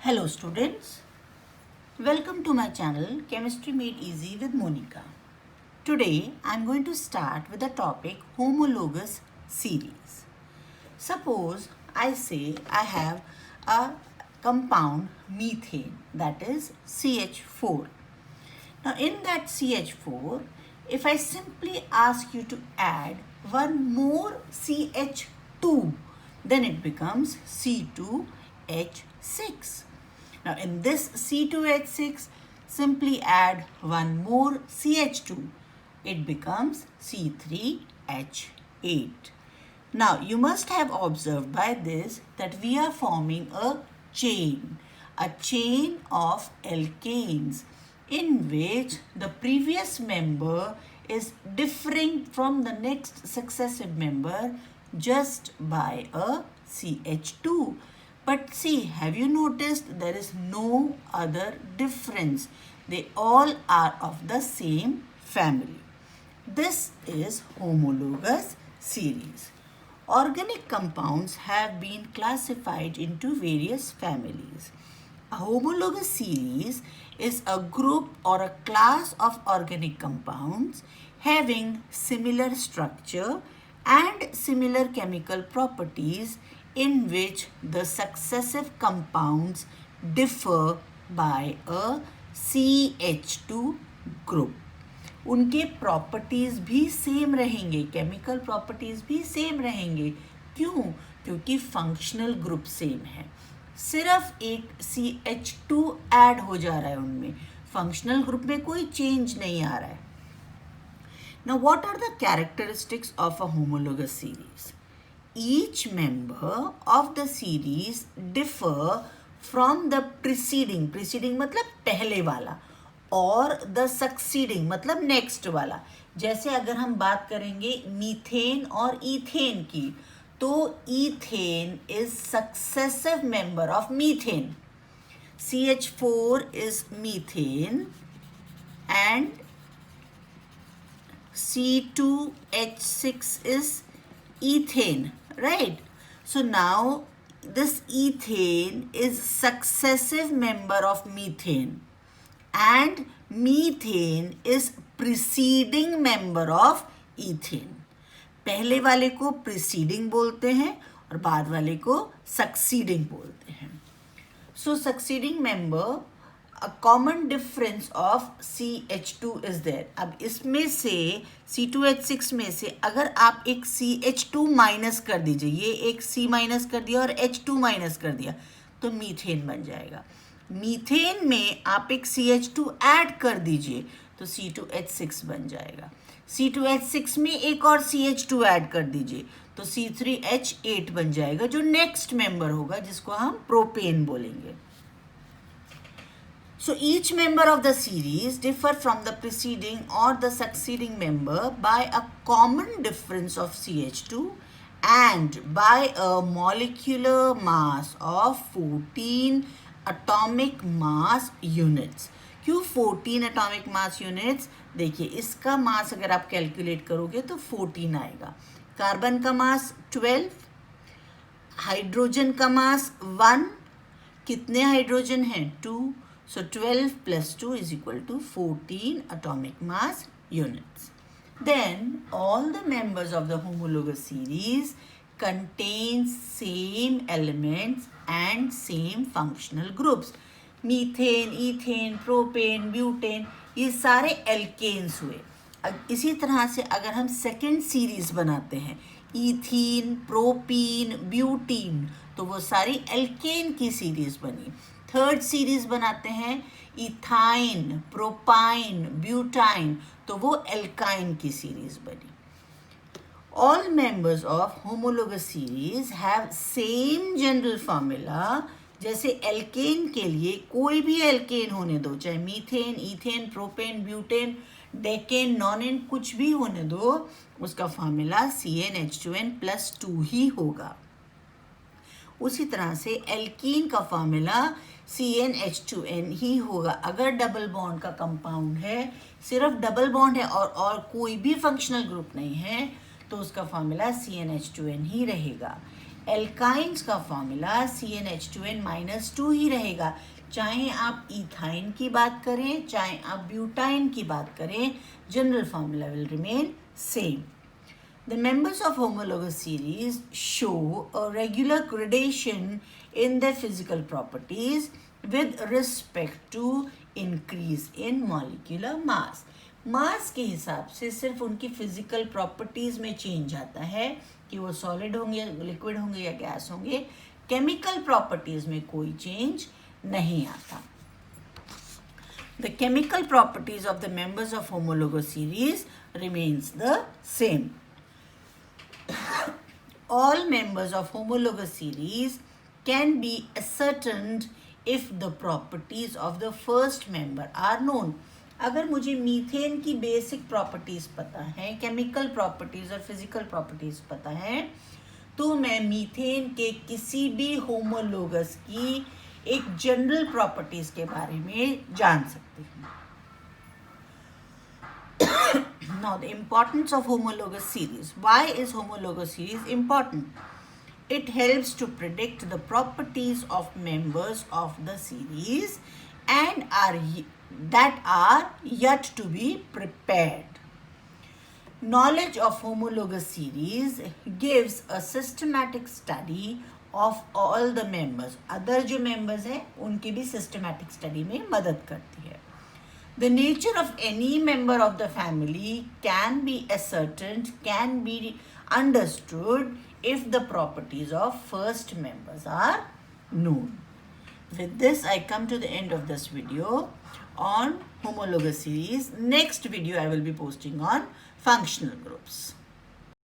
Hello students, welcome to my channel Chemistry Made Easy with Monica. Today I am going to start with the topic homologous series. Suppose I say I have a compound methane, that is CH4. Now in that CH4, if I simply ask you to add one more CH2, then it becomes C2H6. Now in this C2H6, simply add one more CH2. It becomes C3H8. Now you must have observed by this that we are forming a chain of alkanes in which the previous member is differing from the next successive member just by a CH2. But see, have you noticed there is no other difference? They all are of the same family. This is homologous series. Organic compounds have been classified into various families. A homologous series is a group or a class of organic compounds having similar structure and similar chemical properties in which the successive compounds differ by a CH2 group. उनके properties भी same रहेंगे, chemical properties भी same रहेंगे. क्यों? क्योंकि functional group same है. सिर्फ एक CH2 ऐड हो जा रहा है उनमें. फंक्शनल ग्रुप में कोई चेंज नहीं आ रहा है. Now what are the characteristics of a homologous series? Each member of the series differ from the preceding मतलब पहले वाला, और the succeeding मतलब next वाला. जैसे अगर हम बात करेंगे मीथेन और ईथेन की, तो ethane is successive member of methane. CH4 is methane and C2H6 is ethane, right? So now this ethane is successive member of methane and methane is preceding member of ethane. पहले वाले को preceding बोलते हैं और बाद वाले को succeeding बोलते हैं. So succeeding member, a common difference of CH2 is there. अब इसमें से C2H6 में से अगर आप एक CH2 माइनस कर दीजिए, ये एक C माइनस कर दिया और H2 माइनस कर दिया, तो मीथेन बन जाएगा. मीथेन में आप एक CH2 ऐड कर दीजिए तो C2H6 बन जाएगा. C2H6 में एक और CH2 ऐड कर दीजिए तो C3H8 बन जाएगा, जो नेक्स्ट मेंबर होगा जिसको हम प्रोपेन बोलेंगे. So each member of the series differ from the preceding or the succeeding member by a common difference of CH2 and by a molecular mass of 14 atomic mass units. क्यों 14 atomic mass units? देखिए इसका मास अगर आप calculate करोगे तो 14 आएगा. Carbon का मास 12, hydrogen का मास 1, कितने हाइड्रोजन हैं? 2. So 12 plus 2 is equal to 14 atomic mass units. Then all the members of the homologous series contain same elements and same functional groups. Methane, ethane, propane, butane, ये सारे alkanes हुए. इसी तरह से अगर हम सेकेंड सीरीज बनाते हैं, ईथीन, प्रोपीन, ब्यूटीन, तो वो सारी एल्केन की सीरीज बनी. थर्ड सीरीज बनाते हैं इथाइन, प्रोपाइन, ब्यूटाइन, तो वो एल्काइन की सीरीज बनी. All members of homologous series have same general formula. जैसे एल्केन के लिए कोई भी एल्केन होने दो, चाहे methane, ethane, propane, butane, decane, nonane, कुछ भी होने दो, उसका फॉर्मूला CnH2n+2 ही होगा. उसी तरह से एल्कीन का फॉर्मूला CnH2n ही होगा. अगर डबल बॉन्ड का कंपाउंड है, सिर्फ डबल बॉन्ड है और कोई भी फंक्शनल ग्रुप नहीं है, तो उसका फॉर्मूला CnH2n ही रहेगा. एल्काइंस का फॉर्मूला CnH2n-2 ही रहेगा, चाहे आप इथाइन की बात करें चाहे आप ब्यूटाइन की बात करें, general formula will remain same. The members of homologous series show a regular gradation in their physical properties with respect to increase in molecular mass. मास के हिसाब से सिर्फ उनकी फिजिकल प्रॉपर्टीज में चेंज आता है कि वो सॉलिड होंगे, लिक्विड होंगे या गैस होंगे. केमिकल प्रॉपर्टीज में कोई चेंज नहीं आता. The chemical properties of the members of homologous series remains the same. All members of homologous series can be ascertained if the properties of the first member are known. अगर मुझे methane की basic properties पता है, chemical properties और physical properties पता है, तो मैं मीथेन के किसी भी होमोलोगस की एक जनरल प्रॉपर्टीज के बारे में जान सकती हूँ. Now the importance of homologous series. Why is homologous series important? It helps to predict the properties of members of the series and that are yet to be prepared. Knowledge of homologous series gives a systematic study of all the members. Other जो members हैं उनकी भी systematic study में मदद करती है. The nature of any member of the family can be ascertained, can be understood if the properties of first members are known. With this, I come to the end of this video on homologous series. Next video I will be posting on functional groups.